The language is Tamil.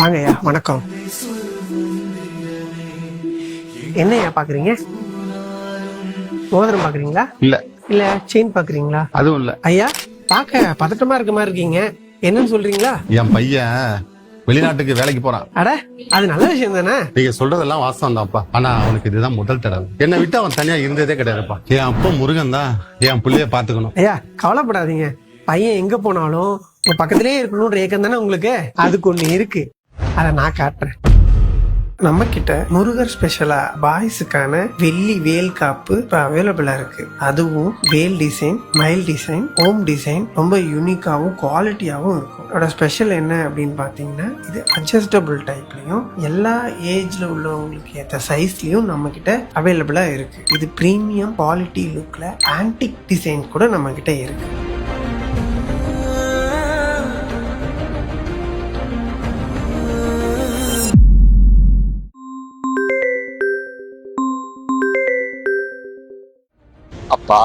வாங்கய்யா, வணக்கம். என்னய்யா பாக்குறீங்க? மோதிரம் பாக்குறீங்களா? இல்ல இல்ல செயின் பாக்குறீங்களா? அதுவும் இல்ல. ஐயா, பாக்க பதட்டமா இருக்க மாதிரி இருக்கீங்க. என்னன்னு சொல்றீங்களா? என் பையன் வெளிநாட்டுக்கு வேலைக்கு போறான். அட, அது நல்ல விஷயம் தானே. நீங்க சொல்றதெல்லாம் வாஸ்தவம் தான்ப்பா. ஆனா அவனுக்கு இதுதான் முதல் தடவை. என்னை விட்டு அவன் தனியா இருந்ததே கிடையாதுப்பா. என் அப்பா முருகன் தான் என் பிள்ளைய பாத்துக்கணும். ஐயா, கவலைப்படாதீங்க. பையன் எங்க போனாலும் உங்க பக்கத்திலேயே இருக்கணும்ன்ற ஏக்கம் தானே உங்களுக்கு. அதுக்கு ஒண்ணு இருக்கு, அதை நான் காட்டுறேன். நம்ம கிட்ட முருகர் ஸ்பெஷலா பாய்ஸுக்கான வெள்ளி வேல் காப்பு இப்ப அவைலபிளா இருக்கு. அதுவும் வேல் டிசைன், மயில் டிசைன், ஓம் டிசைன், ரொம்ப யூனிக்காவும் குவாலிட்டியாவும் இருக்கும். அதோட ஸ்பெஷல் என்ன அப்படின்னு பாத்தீங்கன்னா, இது அட்ஜஸ்டபிள் டைப்லயும் எல்லா ஏஜ்ல உள்ளவங்களுக்கு ஏற்ற சைஸ்லயும் நம்ம கிட்ட அவைலபிளா இருக்கு. இது பிரீமியம் குவாலிட்டி லுக்ல ஆன்டிக் டிசைன் கூட நம்ம கிட்ட இருக்கு. அப்பா